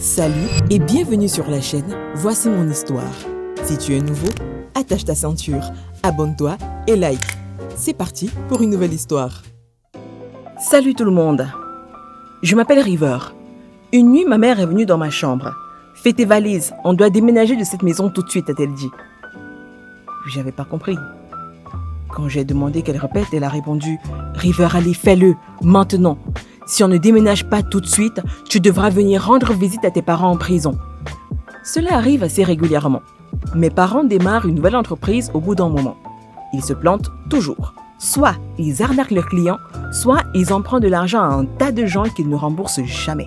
Salut et bienvenue sur la chaîne Voici mon histoire. Si tu es nouveau, attache ta ceinture, abonne-toi et like. C'est parti pour une nouvelle histoire. Salut tout le monde. Je m'appelle River. Une nuit, ma mère est venue dans ma chambre. « Fais tes valises, on doit déménager de cette maison tout de suite », a-t-elle dit. J'avais pas compris. Quand j'ai demandé qu'elle répète, elle a répondu « River, allez, fais-le, maintenant. Si on ne déménage pas tout de suite, tu devras venir rendre visite à tes parents en prison. » Cela arrive assez régulièrement. Mes parents démarrent une nouvelle entreprise au bout d'un moment. Ils se plantent toujours. Soit ils arnaquent leurs clients, soit ils empruntent de l'argent à un tas de gens qu'ils ne remboursent jamais.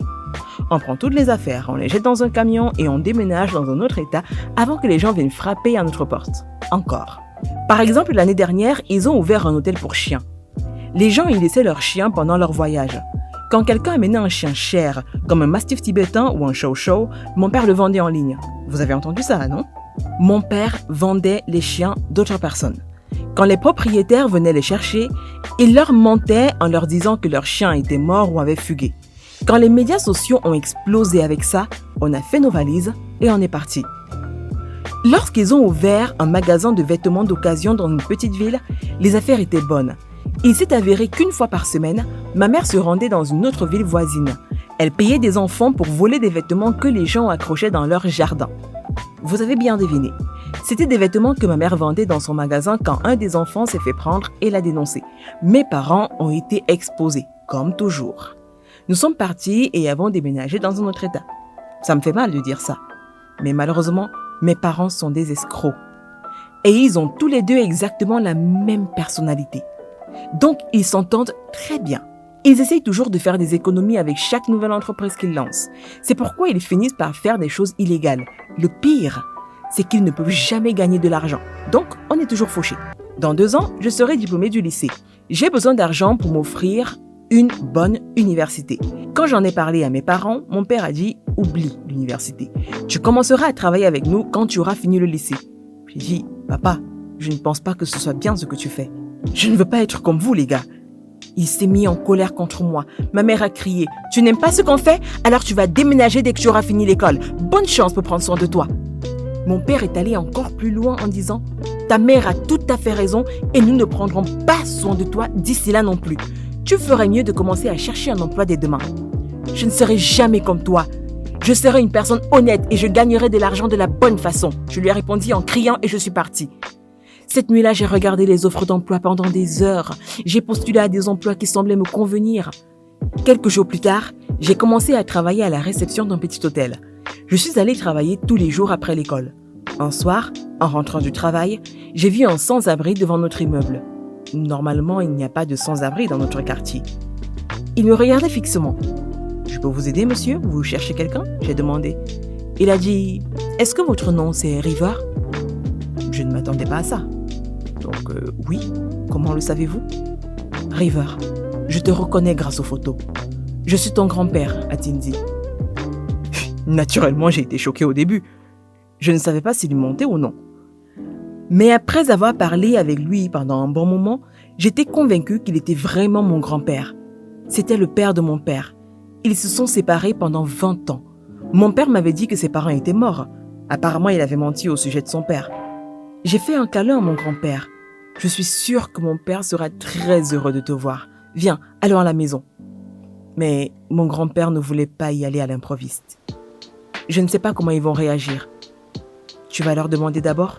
On prend toutes les affaires, on les jette dans un camion et on déménage dans un autre état avant que les gens viennent frapper à notre porte. Encore. Par exemple, l'année dernière, ils ont ouvert un hôtel pour chiens. Les gens y laissaient leurs chiens pendant leur voyage. Quand quelqu'un amenait un chien cher, comme un mastif tibétain ou un chow-chow, mon père le vendait en ligne. Vous avez entendu ça, non? Mon père vendait les chiens d'autres personnes. Quand les propriétaires venaient les chercher, il leur mentait en leur disant que leur chien était mort ou avait fugué. Quand les médias sociaux ont explosé avec ça, on a fait nos valises et on est parti. Lorsqu'ils ont ouvert un magasin de vêtements d'occasion dans une petite ville, les affaires étaient bonnes. Il s'est avéré qu'une fois par semaine, ma mère se rendait dans une autre ville voisine. Elle payait des enfants pour voler des vêtements que les gens accrochaient dans leur jardin. Vous avez bien deviné. C'était des vêtements que ma mère vendait dans son magasin quand un des enfants s'est fait prendre et l'a dénoncé. Mes parents ont été exposés, comme toujours. Nous sommes partis et avons déménagé dans un autre état. Ça me fait mal de dire ça. Mais malheureusement, mes parents sont des escrocs. Et ils ont tous les deux exactement la même personnalité. Donc, ils s'entendent très bien. Ils essayent toujours de faire des économies avec chaque nouvelle entreprise qu'ils lancent. C'est pourquoi ils finissent par faire des choses illégales. Le pire, c'est qu'ils ne peuvent jamais gagner de l'argent. Donc, on est toujours fauchés. Dans 2 ans, je serai diplômée du lycée. J'ai besoin d'argent pour m'offrir une bonne université. Quand j'en ai parlé à mes parents, mon père a dit « Oublie l'université. Tu commenceras à travailler avec nous quand tu auras fini le lycée. » J'ai dit « Papa, je ne pense pas que ce soit bien ce que tu fais. Je ne veux pas être comme vous, les gars. » Il s'est mis en colère contre moi. Ma mère a crié « Tu n'aimes pas ce qu'on fait? Alors tu vas déménager dès que tu auras fini l'école. Bonne chance pour prendre soin de toi. » Mon père est allé encore plus loin en disant « Ta mère a tout à fait raison et nous ne prendrons pas soin de toi d'ici là non plus. Tu ferais mieux de commencer à chercher un emploi dès demain. Je ne serai jamais comme toi. Je serai une personne honnête et je gagnerai de l'argent de la bonne façon. » Je lui ai répondu en criant et je suis partie. Cette nuit-là, j'ai regardé les offres d'emploi pendant des heures. J'ai postulé à des emplois qui semblaient me convenir. Quelques jours plus tard, j'ai commencé à travailler à la réception d'un petit hôtel. Je suis allée travailler tous les jours après l'école. Un soir, en rentrant du travail, j'ai vu un sans-abri devant notre immeuble. Normalement, il n'y a pas de sans-abri dans notre quartier. Il me regardait fixement. « Je peux vous aider, monsieur? Vous cherchez quelqu'un ?» j'ai demandé. Il a dit « Est-ce que votre nom, c'est River ?» Je ne m'attendais pas à ça. Donc, oui. Comment le savez-vous? River, je te reconnais grâce aux photos. Je suis ton grand-père, a-t-il dit. Naturellement, j'ai été choqué au début. Je ne savais pas s'il mentait ou non. Mais après avoir parlé avec lui pendant un bon moment, j'étais convaincue qu'il était vraiment mon grand-père. C'était le père de mon père. Ils se sont séparés pendant 20 ans. Mon père m'avait dit que ses parents étaient morts. Apparemment, il avait menti au sujet de son père. J'ai fait un câlin à mon grand-père. Je suis sûre que mon père sera très heureux de te voir. Viens, allons à la maison. Mais mon grand-père ne voulait pas y aller à l'improviste. Je ne sais pas comment ils vont réagir. Tu vas leur demander d'abord?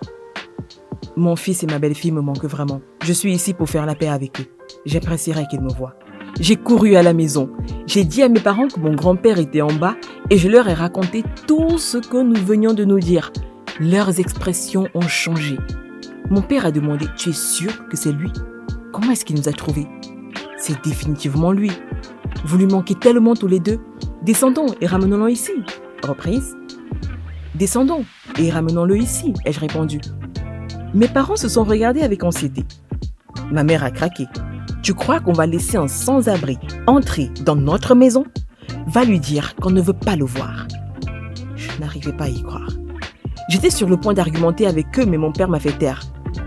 Mon fils et ma belle-fille me manquent vraiment. Je suis ici pour faire la paix avec eux. J'apprécierais qu'ils me voient. J'ai couru à la maison. J'ai dit à mes parents que mon grand-père était en bas et je leur ai raconté tout ce que nous venions de nous dire. Leurs expressions ont changé. Mon père a demandé « Tu es sûr que c'est lui? Comment est-ce qu'il nous a trouvés? C'est définitivement lui. Vous lui manquez tellement tous les deux. Descendons et ramenons-le ici. » Reprise. « Descendons et ramenons-le ici, ai-je répondu. Mes parents se sont regardés avec anxiété. Ma mère a craqué. « Tu crois qu'on va laisser un sans-abri entrer dans notre maison? Va lui dire qu'on ne veut pas le voir. » Je n'arrivais pas à y croire. J'étais sur le point d'argumenter avec eux, mais mon père m'a fait taire.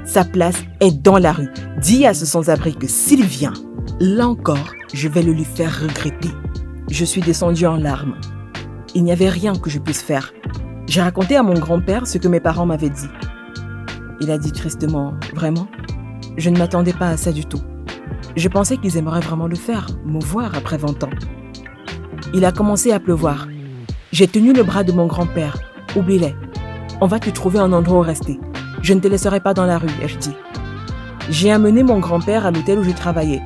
Sa place est dans la rue. Dis à ce sans-abri que s'il vient, là encore, je vais le lui faire regretter. Je suis descendue en larmes. Il n'y avait rien que je puisse faire. J'ai raconté à mon grand-père ce que mes parents m'avaient dit. Il a dit tristement, « Vraiment ? Je ne m'attendais pas à ça du tout. Je pensais qu'ils aimeraient vraiment le faire, me voir après 20 ans. » Il a commencé à pleuvoir. J'ai tenu le bras de mon grand-père. « Oublie-les. On va te trouver un endroit où rester. Je ne te laisserai pas dans la rue, ai-je dit. » J'ai amené mon grand-père à l'hôtel où je travaillais.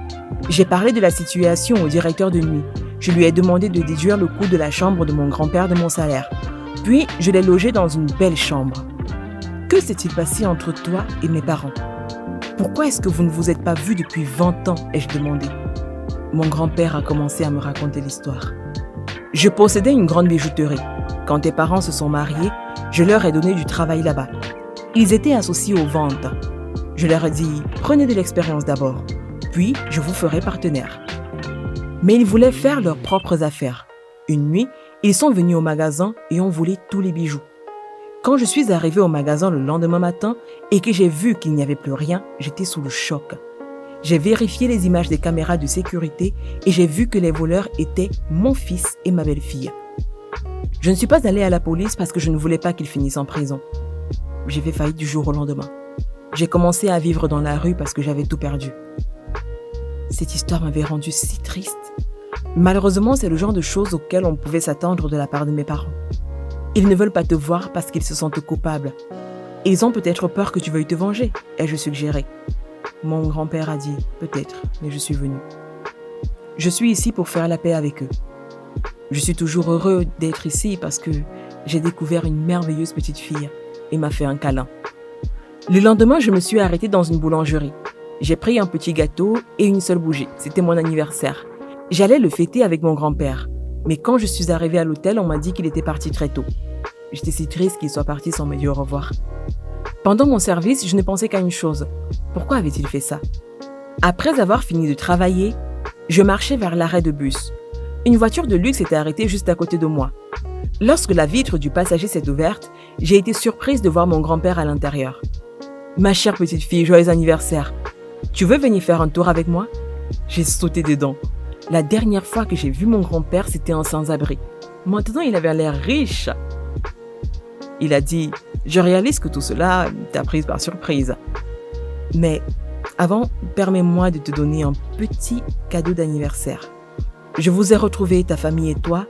J'ai parlé de la situation au directeur de nuit. Je lui ai demandé de déduire le coût de la chambre de mon grand-père de mon salaire. Puis, je l'ai logé dans une belle chambre. Que s'est-il passé entre toi et mes parents ? Pourquoi est-ce que vous ne vous êtes pas vus depuis 20 ans, ai-je demandé. Mon grand-père a commencé à me raconter l'histoire. Je possédais une grande bijouterie. Quand tes parents se sont mariés, je leur ai donné du travail là-bas. Ils étaient associés aux ventes. Je leur ai dit, prenez de l'expérience d'abord, puis je vous ferai partenaire. Mais ils voulaient faire leurs propres affaires. Une nuit, ils sont venus au magasin et ont volé tous les bijoux. Quand je suis arrivée au magasin le lendemain matin et que j'ai vu qu'il n'y avait plus rien, j'étais sous le choc. J'ai vérifié les images des caméras de sécurité et j'ai vu que les voleurs étaient mon fils et ma belle-fille. Je ne suis pas allée à la police parce que je ne voulais pas qu'ils finissent en prison. J'ai fait faillite du jour au lendemain. J'ai commencé à vivre dans la rue parce que j'avais tout perdu. Cette histoire m'avait rendue si triste. Malheureusement, c'est le genre de choses auxquelles on pouvait s'attendre de la part de mes parents. Ils ne veulent pas te voir parce qu'ils se sentent coupables. Ils ont peut-être peur que tu veuilles te venger, ai-je suggéré. Mon grand-père a dit, peut-être, mais je suis venue. Je suis ici pour faire la paix avec eux. Je suis toujours heureux d'être ici parce que j'ai découvert une merveilleuse petite fille et m'a fait un câlin. Le lendemain, je me suis arrêtée dans une boulangerie. J'ai pris un petit gâteau et une seule bougie. C'était mon anniversaire. J'allais le fêter avec mon grand-père. Mais quand je suis arrivée à l'hôtel, on m'a dit qu'il était parti très tôt. J'étais si triste qu'il soit parti sans me dire au revoir. Pendant mon service, je ne pensais qu'à une chose. Pourquoi avait-il fait ça ? Après avoir fini de travailler, je marchais vers l'arrêt de bus. Une voiture de luxe était arrêtée juste à côté de moi. Lorsque la vitre du passager s'est ouverte, j'ai été surprise de voir mon grand-père à l'intérieur. « Ma chère petite fille, joyeux anniversaire. Tu veux venir faire un tour avec moi ?» J'ai sauté dedans. La dernière fois que j'ai vu mon grand-père, c'était un sans-abri. Maintenant, il avait l'air riche. Il a dit, je réalise que tout cela t'a prise par surprise. Mais avant, permets-moi de te donner un petit cadeau d'anniversaire. Je vous ai retrouvé, ta famille et toi,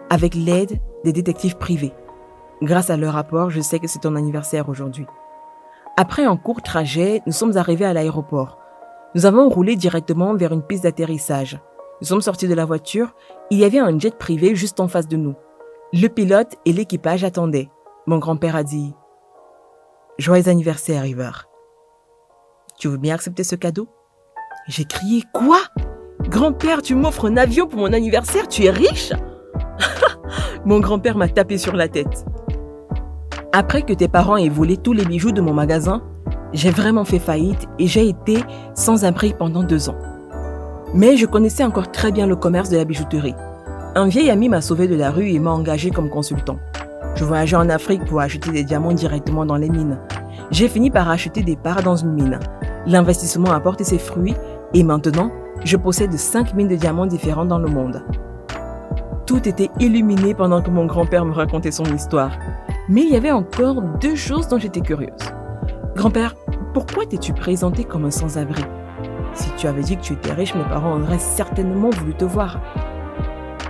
avec l'aide des détectives privés. Grâce à leur rapport, je sais que c'est ton anniversaire aujourd'hui. Après un court trajet, nous sommes arrivés à l'aéroport. Nous avons roulé directement vers une piste d'atterrissage. Nous sommes sortis de la voiture. Il y avait un jet privé juste en face de nous. Le pilote et l'équipage attendaient. Mon grand-père a dit « Joyeux anniversaire, River. Tu veux bien accepter ce cadeau ?» J'ai crié « Quoi ? Grand-père, tu m'offres un avion pour mon anniversaire ? Tu es riche ?» Mon grand-père m'a tapé sur la tête. Après que tes parents aient volé tous les bijoux de mon magasin, j'ai vraiment fait faillite et j'ai été sans abri pendant 2 ans. Mais je connaissais encore très bien le commerce de la bijouterie. Un vieil ami m'a sauvé de la rue et m'a engagé comme consultant. Je voyageais en Afrique pour acheter des diamants directement dans les mines. J'ai fini par acheter des parts dans une mine. L'investissement a porté ses fruits et maintenant, je possède 5 mines de diamants différents dans le monde. Tout était illuminé pendant que mon grand-père me racontait son histoire. Mais il y avait encore 2 choses dont j'étais curieuse. Grand-père, pourquoi t'es-tu présenté comme un sans-abri ? Si tu avais dit que tu étais riche, mes parents auraient certainement voulu te voir.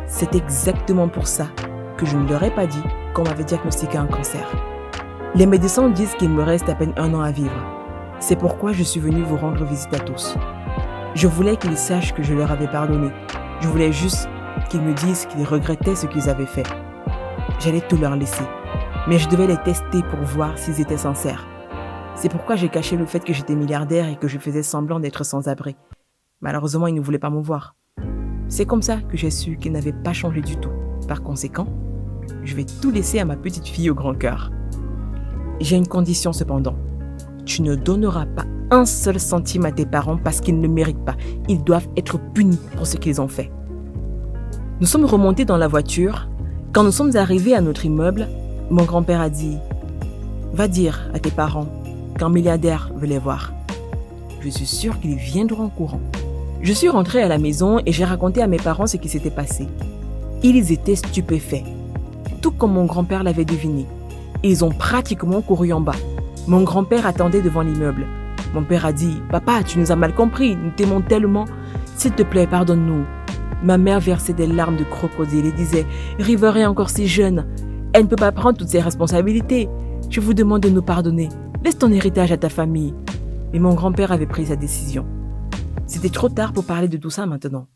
C'est exactement pour ça que je ne leur ai pas dit qu'on m'avait diagnostiqué un cancer. Les médecins disent qu'il me reste à peine 1 an à vivre. C'est pourquoi je suis venue vous rendre visite à tous. Je voulais qu'ils sachent que je leur avais pardonné. Je voulais juste qu'ils me disent qu'ils regrettaient ce qu'ils avaient fait. J'allais tout leur laisser, mais je devais les tester pour voir s'ils étaient sincères. C'est pourquoi j'ai caché le fait que j'étais milliardaire et que je faisais semblant d'être sans abri. Malheureusement, ils ne voulaient pas me voir. C'est comme ça que j'ai su qu'ils n'avaient pas changé du tout. Par conséquent, je vais tout laisser à ma petite fille au grand cœur. J'ai une condition cependant. Tu ne donneras pas 1 seul centime à tes parents parce qu'ils ne le méritent pas. Ils doivent être punis pour ce qu'ils ont fait. Nous sommes remontés dans la voiture. Quand nous sommes arrivés à notre immeuble, mon grand-père a dit « Va dire à tes parents qu'un milliardaire veut les voir. » Je suis sûre qu'ils viendront en courant. Je suis rentrée à la maison et j'ai raconté à mes parents ce qui s'était passé. Ils étaient stupéfaits. tout comme mon grand-père l'avait deviné. Ils ont pratiquement couru en bas. Mon grand-père attendait devant l'immeuble. Mon père a dit « Papa, tu nous as mal compris, nous t'aimons tellement. S'il te plaît, pardonne-nous. » Ma mère versait des larmes de crocodile et disait « River est encore si jeune. Elle ne peut pas prendre toutes ses responsabilités. Je vous demande de nous pardonner. Laisse ton héritage à ta famille. » Mais mon grand-père avait pris sa décision. C'était trop tard pour parler de tout ça maintenant.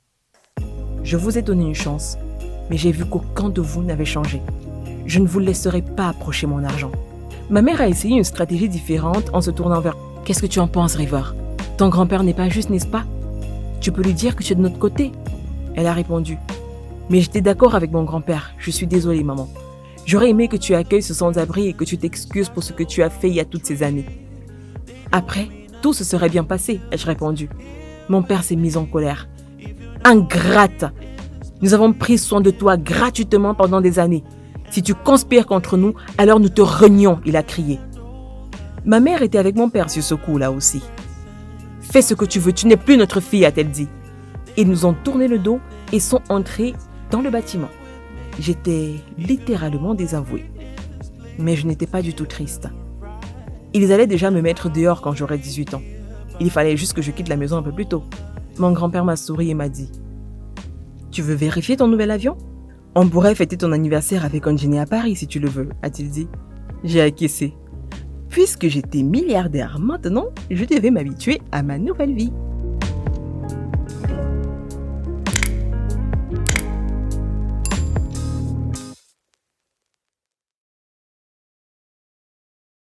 Je vous ai donné une chance, mais j'ai vu qu'aucun de vous n'avait changé. Je ne vous laisserai pas approcher mon argent. Ma mère a essayé une stratégie différente en se tournant vers « Qu'est-ce que tu en penses, River? Ton grand-père n'est pas juste, n'est-ce pas? Tu peux lui dire que tu es de notre côté. » Elle a répondu « Mais j'étais d'accord avec mon grand-père. Je suis désolée, maman. J'aurais aimé que tu accueilles ce sans-abri et que tu t'excuses pour ce que tu as fait il y a toutes ces années. » Après, tout se serait bien passé, ai-je répondu. Mon père s'est mis en colère. « Ingrate! Nous avons pris soin de toi gratuitement pendant des années. Si tu conspires contre nous, alors nous te renions, il a crié. Ma mère était avec mon père sur ce coup-là aussi. Fais ce que tu veux, tu n'es plus notre fille, a-t-elle dit. Ils nous ont tourné le dos et sont entrés dans le bâtiment. J'étais littéralement désavouée. Mais je n'étais pas du tout triste. Ils allaient déjà me mettre dehors quand j'aurais 18 ans. Il fallait juste que je quitte la maison un peu plus tôt. Mon grand-père m'a souri et m'a dit « Tu veux vérifier ton nouvel avion ? On pourrait fêter ton anniversaire avec un dîner à Paris si tu le veux, a-t-il dit. » J'ai acquiescé. Puisque j'étais milliardaire maintenant, je devais m'habituer à ma nouvelle vie.